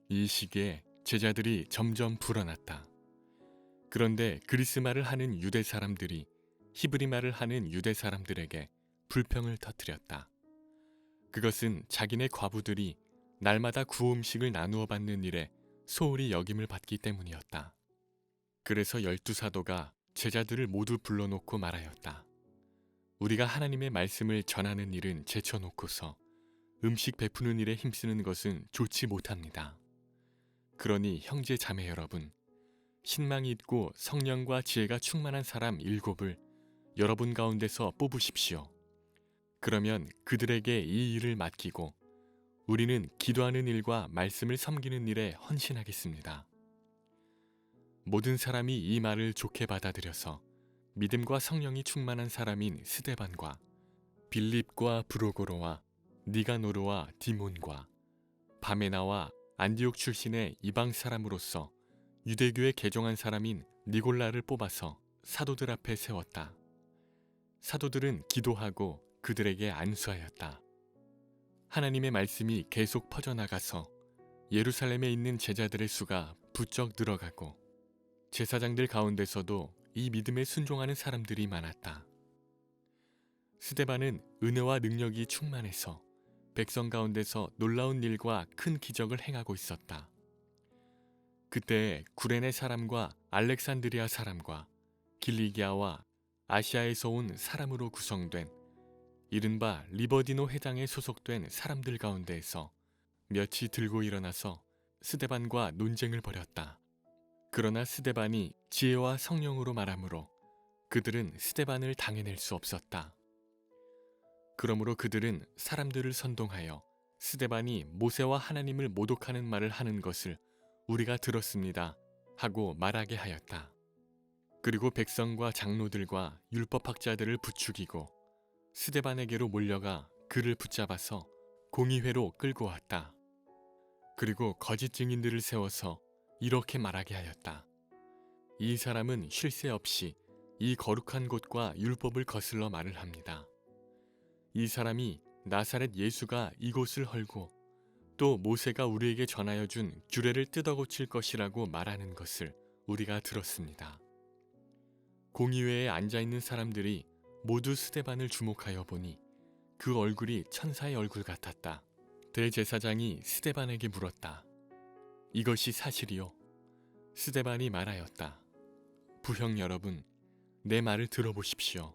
이 시기에 제자들이 점점 불어났다. 그런데 그리스 말을 하는 유대 사람들이 히브리 말을 하는 유대 사람들에게 불평을 터뜨렸다. 그것은 자기네 과부들이 날마다 구호 음식을 나누어 받는 일에 소홀히 여김을 받기 때문이었다. 그래서 12사도가 제자들을 모두 불러놓고 말하였다. 우리가 하나님의 말씀을 전하는 일은 제쳐놓고서 음식 베푸는 일에 힘쓰는 것은 좋지 못합니다. 그러니 형제 자매 여러분, 신망이 있고 성령과 지혜가 충만한 사람 7을 여러분 가운데서 뽑으십시오. 그러면 그들에게 이 일을 맡기고 우리는 기도하는 일과 말씀을 섬기는 일에 헌신하겠습니다. 모든 사람이 이 말을 좋게 받아들여서 믿음과 성령이 충만한 사람인 스데반과 빌립과 브로고로와 니가노르와 디몬과 바메나와 안디옥 출신의 이방 사람으로서 유대교에 개종한 사람인 니골라를 뽑아서 사도들 앞에 세웠다. 사도들은 기도하고 그들에게 안수하였다. 하나님의 말씀이 계속 퍼져나가서 예루살렘에 있는 제자들의 수가 부쩍 늘어가고 제사장들 가운데서도 이 믿음에 순종하는 사람들이 많았다. 스데반은 은혜와 능력이 충만해서 백성 가운데서 놀라운 일과 큰 기적을 행하고 있었다. 그때 구레네 사람과 알렉산드리아 사람과 길리기아와 아시아에서 온 사람으로 구성된 이른바 리버디노 회당에 소속된 사람들 가운데에서 몇이 들고 일어나서 스데반과 논쟁을 벌였다. 그러나 스데반이 지혜와 성령으로 말하므로 그들은 스데반을 당해낼 수 없었다. 그러므로 그들은 사람들을 선동하여 스데반이 모세와 하나님을 모독하는 말을 하는 것을 우리가 들었습니다 하고 말하게 하였다. 그리고 백성과 장로들과 율법학자들을 부추기고 스데반에게로 몰려가 그를 붙잡아서 공의회로 끌고 왔다. 그리고 거짓 증인들을 세워서 이렇게 말하게 하였다. 이 사람은 쉴 새 없이 이 거룩한 곳과 율법을 거슬러 말을 합니다. 이 사람이 나사렛 예수가 이곳을 헐고 또 모세가 우리에게 전하여 준 규례를 뜯어고칠 것이라고 말하는 것을 우리가 들었습니다. 공의회에 앉아있는 사람들이 모두 스데반을 주목하여 보니 그 얼굴이 천사의 얼굴 같았다. 대제사장이 스데반에게 물었다. 이것이 사실이요? 스데반이 말하였다. 부형 여러분, 내 말을 들어보십시오.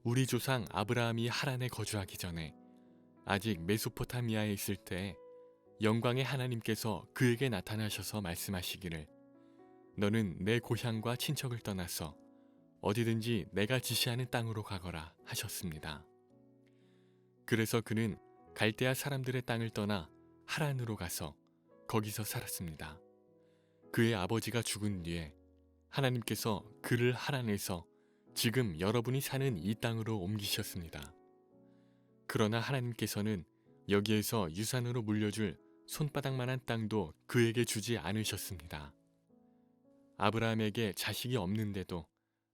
우리 조상 아브라함이 하란에 거주하기 전에 아직 메소포타미아에 있을 때 영광의 하나님께서 그에게 나타나셔서 말씀하시기를 너는 내 고향과 친척을 떠나서 어디든지 내가 지시하는 땅으로 가거라 하셨습니다. 그래서 그는 갈대아 사람들의 땅을 떠나 하란으로 가서 거기서 살았습니다. 그의 아버지가 죽은 뒤에 하나님께서 그를 하란에서 지금 여러분이 사는 이 땅으로 옮기셨습니다. 그러나 하나님께서는 여기에서 유산으로 물려줄 손바닥만한 땅도 그에게 주지 않으셨습니다. 아브라함에게 자식이 없는데도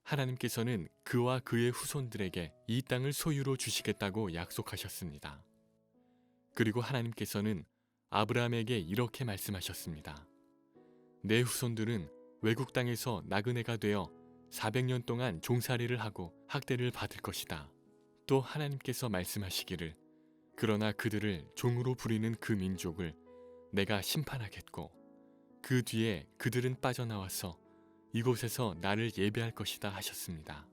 하나님께서는 그와 그의 후손들에게 이 땅을 소유로 주시겠다고 약속하셨습니다. 그리고 하나님께서는 아브라함에게 이렇게 말씀하셨습니다. 내 후손들은 외국 땅에서 나그네가 되어 400년 동안 종살이를 하고 학대를 받을 것이다. 또 하나님께서 말씀하시기를 그러나 그들을 종으로 부리는 그 민족을 내가 심판하겠고 그 뒤에 그들은 빠져나와서 이곳에서 나를 예배할 것이다 하셨습니다.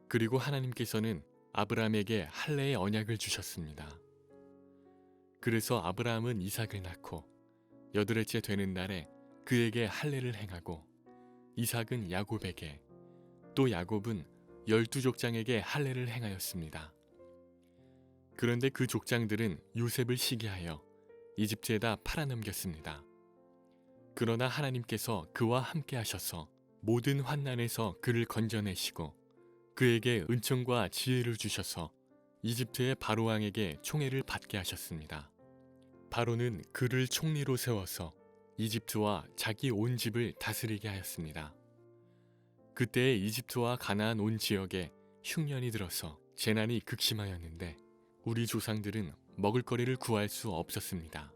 그리고 하나님께서는 아브라함에게 할례의 언약을 주셨습니다. 그래서 아브라함은 이삭을 낳고 여드레째 되는 날에 그에게 할례를 행하고 이삭은 야곱에게 또 야곱은 12족장에게 할례를 행하였습니다. 그런데 그 족장들은 요셉을 시기하여 이집트에다 팔아넘겼습니다. 그러나 하나님께서 그와 함께 하셔서 모든 환난에서 그를 건져내시고 그에게 은총과 지혜를 주셔서 이집트의 바로왕에게 총애를 받게 하셨습니다. 바로는 그를 총리로 세워서 이집트와 자기 온 집을 다스리게 하였습니다. 그때에 이집트와 가나안 온 지역에 흉년이 들어서 재난이 극심하였는데 우리 조상들은 먹을거리를 구할 수 없었습니다.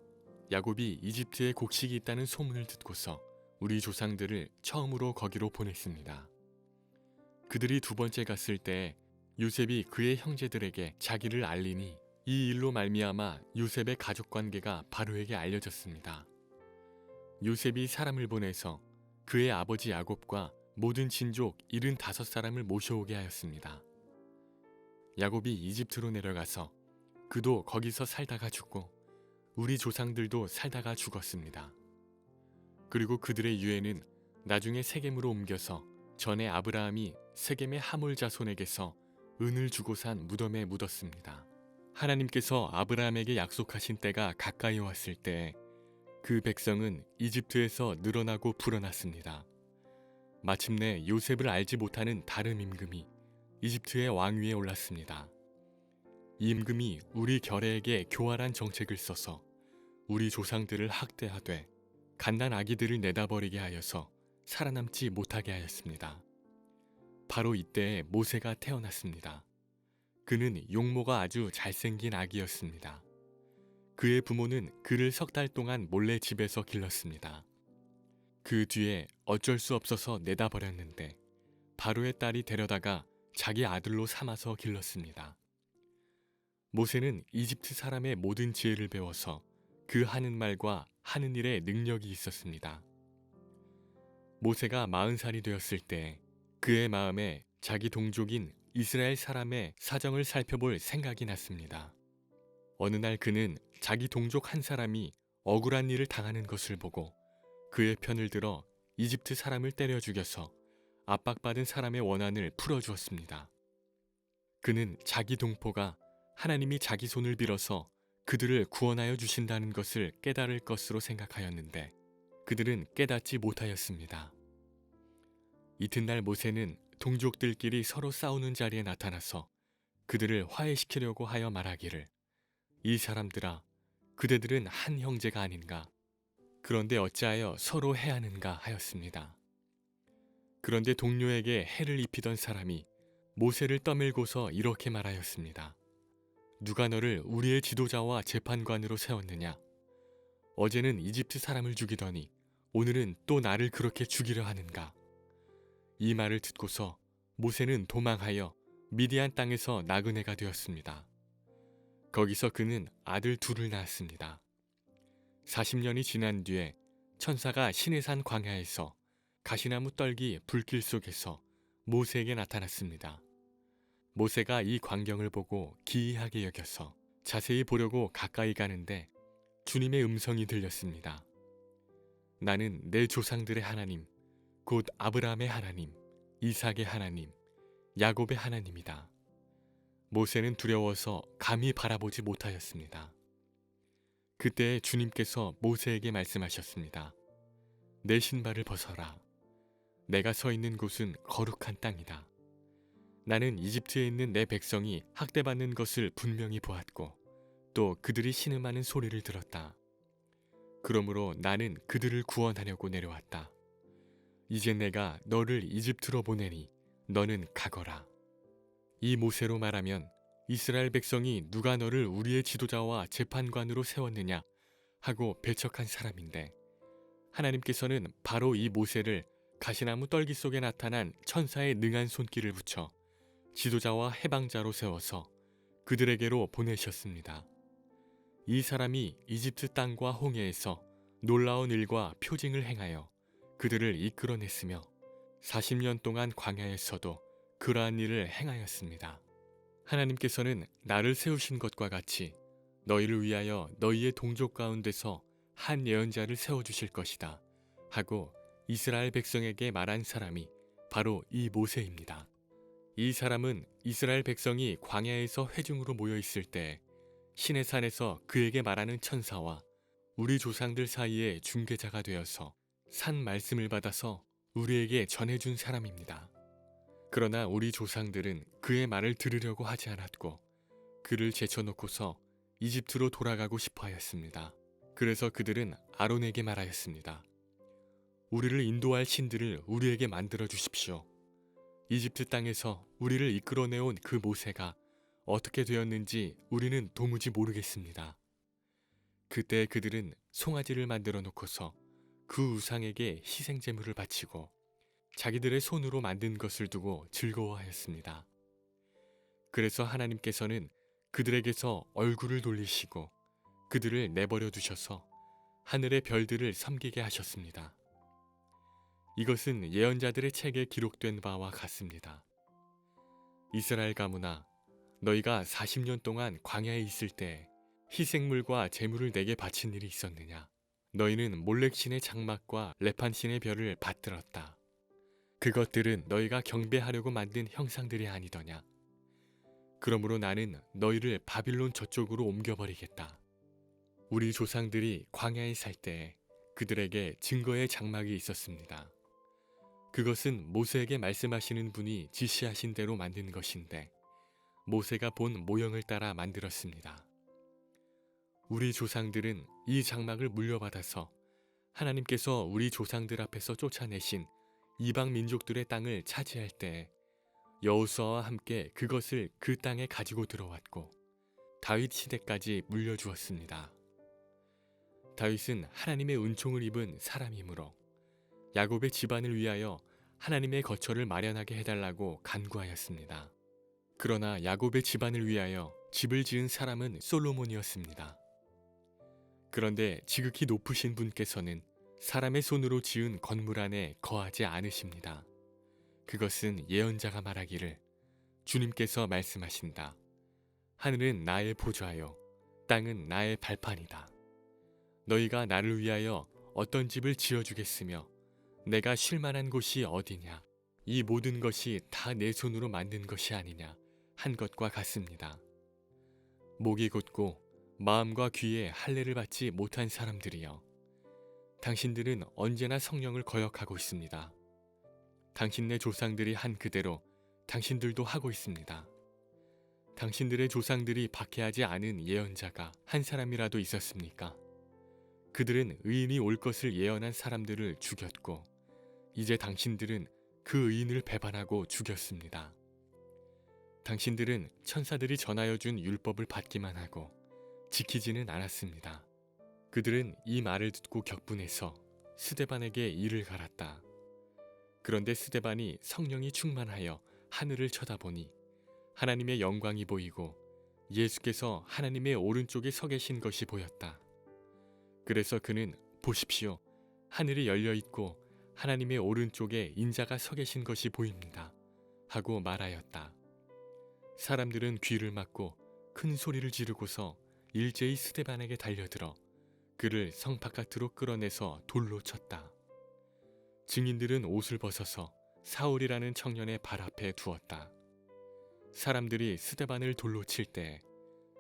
야곱이 이집트에 곡식이 있다는 소문을 듣고서 우리 조상들을 처음으로 거기로 보냈습니다. 그들이 두 번째 갔을 때 요셉이 그의 형제들에게 자기를 알리니 이 일로 말미암아 요셉의 가족 관계가 바로에게 알려졌습니다. 요셉이 사람을 보내서 그의 아버지 야곱과 모든 친족 75사람을 모셔오게 하였습니다. 야곱이 이집트로 내려가서 그도 거기서 살다가 죽고 우리 조상들도 살다가 죽었습니다. 그리고 그들의 유해는 나중에 세겜으로 옮겨서 전에 아브라함이 세겜의 하몰 자손에게서 은을 주고 산 무덤에 묻었습니다. 하나님께서 아브라함에게 약속하신 때가 가까이 왔을 때 그 백성은 이집트에서 늘어나고 불어났습니다. 마침내 요셉을 알지 못하는 다른 임금이 이집트의 왕위에 올랐습니다. 이 임금이 우리 결혜에게 교활한 정책을 써서 우리 조상들을 학대하되 갓난 아기들을 내다버리게 하여서 살아남지 못하게 하였습니다. 바로 이때에 모세가 태어났습니다. 그는 용모가 아주 잘생긴 아기였습니다. 그의 부모는 그를 3달 동안 몰래 집에서 길렀습니다. 그 뒤에 어쩔 수 없어서 내다버렸는데 바로의 딸이 데려다가 자기 아들로 삼아서 길렀습니다. 모세는 이집트 사람의 모든 지혜를 배워서 그 하는 말과 하는 일에 능력이 있었습니다. 모세가 40살이 되었을 때 그의 마음에 자기 동족인 이스라엘 사람의 사정을 살펴볼 생각이 났습니다. 어느 날 그는 자기 동족 한 사람이 억울한 일을 당하는 것을 보고 그의 편을 들어 이집트 사람을 때려 죽여서 압박받은 사람의 원한을 풀어주었습니다. 그는 자기 동포가 하나님이 자기 손을 빌어서 그들을 구원하여 주신다는 것을 깨달을 것으로 생각하였는데 그들은 깨닫지 못하였습니다. 이튿날 모세는 동족들끼리 서로 싸우는 자리에 나타나서 그들을 화해시키려고 하여 말하기를 이 사람들아 그대들은 한 형제가 아닌가 그런데 어찌하여 서로 해하는가 하였습니다. 그런데 동료에게 해를 입히던 사람이 모세를 떠밀고서 이렇게 말하였습니다. 누가 너를 우리의 지도자와 재판관으로 세웠느냐? 어제는 이집트 사람을 죽이더니 오늘은 또 나를 그렇게 죽이려 하는가? 이 말을 듣고서 모세는 도망하여 미디안 땅에서 나그네가 되었습니다. 거기서 그는 아들 2을 낳았습니다. 40년이 지난 뒤에 천사가 시내산 광야에서 가시나무 떨기 불길 속에서 모세에게 나타났습니다. 모세가 이 광경을 보고 기이하게 여겨서 자세히 보려고 가까이 가는데 주님의 음성이 들렸습니다. 나는 내 조상들의 하나님, 곧 아브라함의 하나님, 이삭의 하나님, 야곱의 하나님이다. 모세는 두려워서 감히 바라보지 못하였습니다. 그때 주님께서 모세에게 말씀하셨습니다. 내 신발을 벗어라. 내가 서 있는 곳은 거룩한 땅이다. 나는 이집트에 있는 내 백성이 학대받는 것을 분명히 보았고 또 그들이 신음하는 소리를 들었다. 그러므로 나는 그들을 구원하려고 내려왔다. 이제 내가 너를 이집트로 보내니 너는 가거라. 이 모세로 말하면 이스라엘 백성이 누가 너를 우리의 지도자와 재판관으로 세웠느냐 하고 배척한 사람인데 하나님께서는 바로 이 모세를 가시나무 떨기 속에 나타난 천사의 능한 손길을 붙여 지도자와 해방자로 세워서 그들에게로 보내셨습니다. 이 사람이 이집트 땅과 홍해에서 놀라운 일과 표징을 행하여 그들을 이끌어냈으며 40년 동안 광야에서도 그러한 일을 행하였습니다. 하나님께서는 나를 세우신 것과 같이 너희를 위하여 너희의 동족 가운데서 한 예언자를 세워주실 것이다 하고 이스라엘 백성에게 말한 사람이 바로 이 모세입니다. 이 사람은 이스라엘 백성이 광야에서 회중으로 모여 있을 때 시내산에서 그에게 말하는 천사와 우리 조상들 사이에 중개자가 되어서 산 말씀을 받아서 우리에게 전해준 사람입니다. 그러나 우리 조상들은 그의 말을 들으려고 하지 않았고 그를 제쳐놓고서 이집트로 돌아가고 싶어 하였습니다. 그래서 그들은 아론에게 말하였습니다. 우리를 인도할 신들을 우리에게 만들어 주십시오. 이집트 땅에서 우리를 이끌어내온 그 모세가 어떻게 되었는지 우리는 도무지 모르겠습니다. 그때 그들은 송아지를 만들어 놓고서 그 우상에게 희생 제물을 바치고 자기들의 손으로 만든 것을 두고 즐거워하였습니다. 그래서 하나님께서는 그들에게서 얼굴을 돌리시고 그들을 내버려 두셔서 하늘의 별들을 섬기게 하셨습니다. 이것은 예언자들의 책에 기록된 바와 같습니다. 이스라엘 가문아, 너희가 40년 동안 광야에 있을 때 희생물과 제물을 내게 바친 일이 있었느냐? 너희는 몰렉신의 장막과 레판신의 별을 받들었다. 그것들은 너희가 경배하려고 만든 형상들이 아니더냐? 그러므로 나는 너희를 바빌론 저쪽으로 옮겨버리겠다. 우리 조상들이 광야에 살 때 그들에게 증거의 장막이 있었습니다. 그것은 모세에게 말씀하시는 분이 지시하신 대로 만든 것인데 모세가 본 모형을 따라 만들었습니다. 우리 조상들은 이 장막을 물려받아서 하나님께서 우리 조상들 앞에서 쫓아내신 이방 민족들의 땅을 차지할 때 여호수아와 함께 그것을 그 땅에 가지고 들어왔고 다윗 시대까지 물려주었습니다. 다윗은 하나님의 은총을 입은 사람이므로 야곱의 집안을 위하여 하나님의 거처를 마련하게 해달라고 간구하였습니다. 그러나 야곱의 집안을 위하여 집을 지은 사람은 솔로몬이었습니다. 그런데 지극히 높으신 분께서는 사람의 손으로 지은 건물 안에 거하지 않으십니다. 그것은 예언자가 말하기를 주님께서 말씀하신다. 하늘은 나의 보좌요, 땅은 나의 발판이다. 너희가 나를 위하여 어떤 집을 지어주겠으며 내가 쉴 만한 곳이 어디냐? 이 모든 것이 다 내 손으로 만든 것이 아니냐 한 것과 같습니다. 목이 곧고 마음과 귀에 할례를 받지 못한 사람들이여, 당신들은 언제나 성령을 거역하고 있습니다. 당신네 조상들이 한 그대로 당신들도 하고 있습니다. 당신들의 조상들이 박해하지 않은 예언자가 한 사람이라도 있었습니까? 그들은 의인이 올 것을 예언한 사람들을 죽였고 이제 당신들은 그 의인을 배반하고 죽였습니다. 당신들은 천사들이 전하여 준 율법을 받기만 하고 지키지는 않았습니다. 그들은 이 말을 듣고 격분해서 스데반에게 이를 갈았다. 그런데 스데반이 성령이 충만하여 하늘을 쳐다보니 하나님의 영광이 보이고 예수께서 하나님의 오른쪽에 서 계신 것이 보였다. 그래서 그는 보십시오, 하늘이 열려 있고 하나님의 오른쪽에 인자가 서 계신 것이 보입니다 하고 말하였다. 사람들은 귀를 막고 큰 소리를 지르고서 일제히 스데반에게 달려들어 그를 성 바깥으로 끌어내서 돌로 쳤다. 증인들은 옷을 벗어서 사울이라는 청년의 발 앞에 두었다. 사람들이 스데반을 돌로 칠 때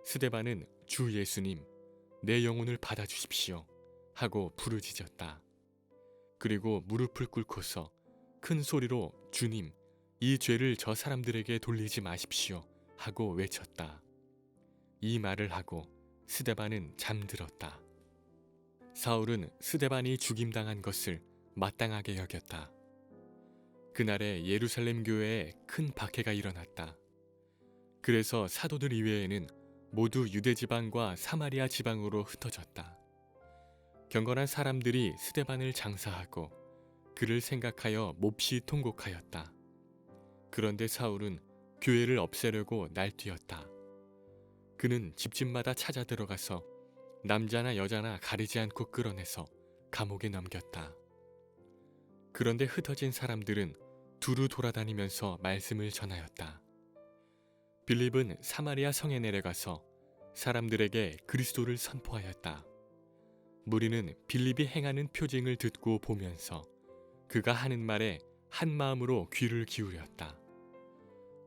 스데반은 주 예수님, 내 영혼을 받아주십시오 하고 부르짖었다. 그리고 무릎을 꿇고서 큰 소리로 주님, 이 죄를 저 사람들에게 돌리지 마십시오 하고 외쳤다. 이 말을 하고 스데반은 잠들었다. 사울은 스데반이 죽임당한 것을 마땅하게 여겼다. 그날에 예루살렘 교회에 큰 박해가 일어났다. 그래서 사도들 이외에는 모두 유대 지방과 사마리아 지방으로 흩어졌다. 경건한 사람들이 스데반을 장사하고 그를 생각하여 몹시 통곡하였다. 그런데 사울은 교회를 없애려고 날뛰었다. 그는 집집마다 찾아 들어가서 남자나 여자나 가리지 않고 끌어내서 감옥에 넘겼다. 그런데 흩어진 사람들은 두루 돌아다니면서 말씀을 전하였다. 빌립은 사마리아 성에 내려가서 사람들에게 그리스도를 선포하였다. 무리는 빌립이 행하는 표징을 듣고 보면서 그가 하는 말에 한 마음으로 귀를 기울였다.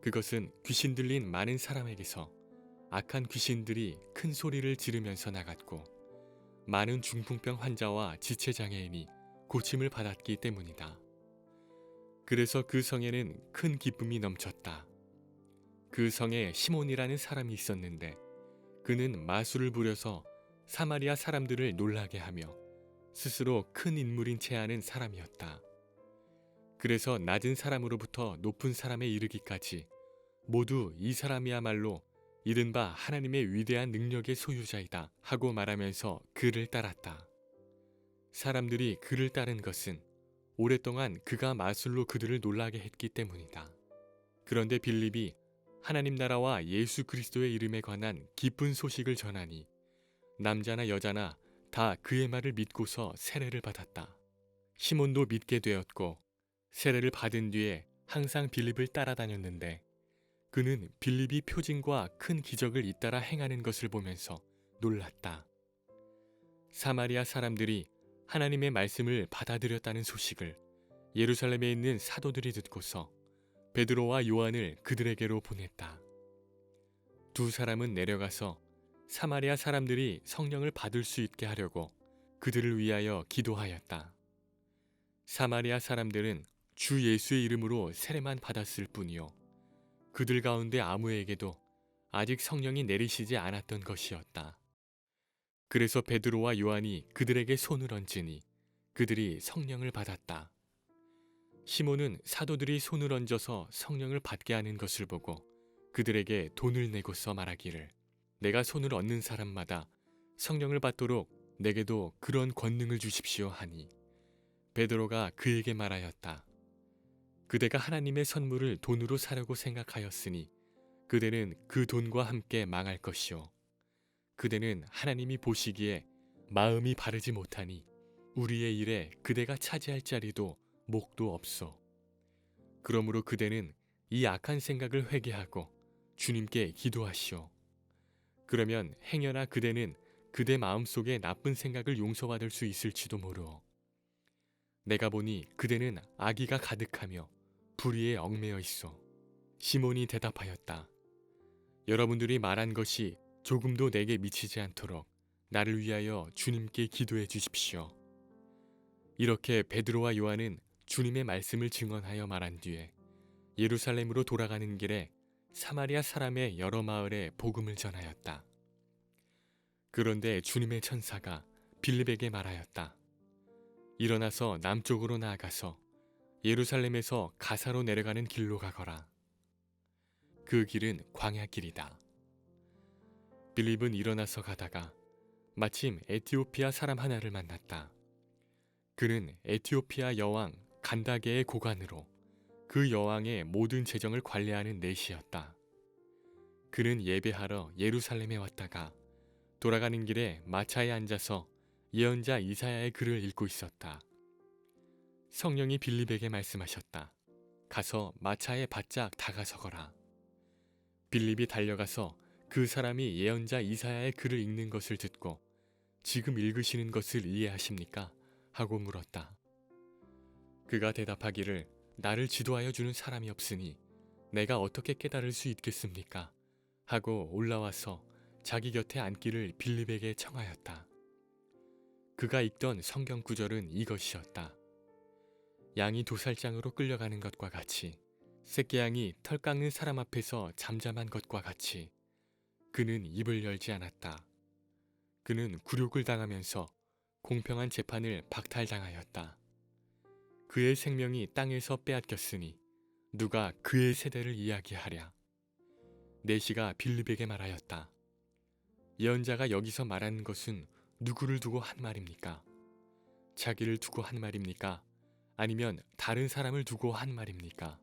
그것은 귀신 들린 많은 사람에게서 악한 귀신들이 큰 소리를 지르면서 나갔고 많은 중풍병 환자와 지체장애인이 고침을 받았기 때문이다. 그래서 그 성에는 큰 기쁨이 넘쳤다. 그 성에 시몬이라는 사람이 있었는데 그는 마술을 부려서 사마리아 사람들을 놀라게 하며 스스로 큰 인물인 체 하는 사람이었다. 그래서 낮은 사람으로부터 높은 사람에 이르기까지 모두 이 사람이야말로 이른바 하나님의 위대한 능력의 소유자이다 하고 말하면서 그를 따랐다. 사람들이 그를 따른 것은 오랫동안 그가 마술로 그들을 놀라게 했기 때문이다. 그런데 빌립이 하나님 나라와 예수 그리스도의 이름에 관한 기쁜 소식을 전하니 남자나 여자나 다 그의 말을 믿고서 세례를 받았다. 시몬도 믿게 되었고 세례를 받은 뒤에 항상 빌립을 따라다녔는데 그는 빌립이 표징과 큰 기적을 잇따라 행하는 것을 보면서 놀랐다. 사마리아 사람들이 하나님의 말씀을 받아들였다는 소식을 예루살렘에 있는 사도들이 듣고서 베드로와 요한을 그들에게로 보냈다. 두 사람은 내려가서 사마리아 사람들이 성령을 받을 수 있게 하려고 그들을 위하여 기도하였다. 사마리아 사람들은 주 예수의 이름으로 세례만 받았을 뿐이요 그들 가운데 아무에게도 아직 성령이 내리시지 않았던 것이었다. 그래서 베드로와 요한이 그들에게 손을 얹으니 그들이 성령을 받았다. 시몬은 사도들이 손을 얹어서 성령을 받게 하는 것을 보고 그들에게 돈을 내고서 말하기를 내가 손을 얹는 사람마다 성령을 받도록 내게도 그런 권능을 주십시오 하니 베드로가 그에게 말하였다. 그대가 하나님의 선물을 돈으로 사려고 생각하였으니 그대는 그 돈과 함께 망할 것이요 그대는 하나님이 보시기에 마음이 바르지 못하니 우리의 일에 그대가 차지할 자리도 목도 없소. 그러므로 그대는 이 악한 생각을 회개하고 주님께 기도하시오. 그러면 행여나 그대는 그대 마음속에 나쁜 생각을 용서받을 수 있을지도 모르오. 내가 보니 그대는 악의가 가득하며 불의에 얽매여 있어. 시몬이 대답하였다. 여러분들이 말한 것이 조금도 내게 미치지 않도록 나를 위하여 주님께 기도해 주십시오. 이렇게 베드로와 요한은 주님의 말씀을 증언하여 말한 뒤에 예루살렘으로 돌아가는 길에 사마리아 사람의 여러 마을에 복음을 전하였다. 그런데 주님의 천사가 빌립에게 말하였다. 일어나서 남쪽으로 나아가서 예루살렘에서 가사로 내려가는 길로 가거라. 그 길은 광야길이다. 빌립은 일어나서 가다가 마침 에티오피아 사람 하나를 만났다. 그는 에티오피아 여왕 간다게의 고관으로 그 여왕의 모든 재정을 관리하는 내시였다. 그는 예배하러 예루살렘에 왔다가 돌아가는 길에 마차에 앉아서 예언자 이사야의 글을 읽고 있었다. 성령이 빌립에게 말씀하셨다. 가서 마차에 바짝 다가서거라. 빌립이 달려가서 그 사람이 예언자 이사야의 글을 읽는 것을 듣고 지금 읽으시는 것을 이해하십니까? 하고 물었다. 그가 대답하기를 나를 지도하여 주는 사람이 없으니 내가 어떻게 깨달을 수 있겠습니까? 하고 올라와서 자기 곁에 앉기를 빌립에게 청하였다. 그가 읽던 성경 구절은 이것이었다. 양이 도살장으로 끌려가는 것과 같이 새끼 양이 털 깎는 사람 앞에서 잠잠한 것과 같이 그는 입을 열지 않았다. 그는 굴욕을 당하면서 공평한 재판을 박탈당하였다. 그의 생명이 땅에서 빼앗겼으니 누가 그의 세대를 이야기하랴. 내시가 빌립에게 말하였다. 예언자가 여기서 말하는 것은 누구를 두고 한 말입니까? 자기를 두고 한 말입니까? 아니면 다른 사람을 두고 한 말입니까?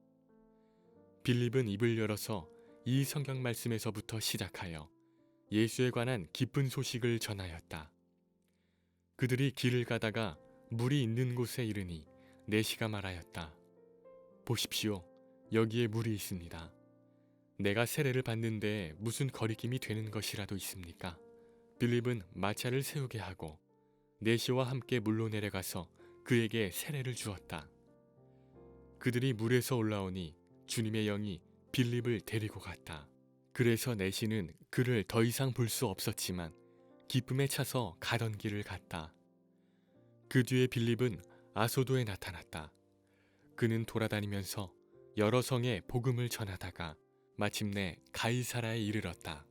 빌립은 입을 열어서 이 성경 말씀에서부터 시작하여 예수에 관한 기쁜 소식을 전하였다. 그들이 길을 가다가 물이 있는 곳에 이르니 내시가 말하였다. 보십시오. 여기에 물이 있습니다. 내가 세례를 받는데 무슨 거리낌이 되는 것이라도 있습니까? 빌립은 마차를 세우게 하고 내시와 함께 물로 내려가서 그에게 세례를 주었다. 그들이 물에서 올라오니 주님의 영이 빌립을 데리고 갔다. 그래서 내시는 그를 더 이상 볼 수 없었지만 기쁨에 차서 가던 길을 갔다. 그 뒤에 빌립은 아소도에 나타났다. 그는 돌아다니면서 여러 성에 복음을 전하다가 마침내 가이사라에 이르렀다.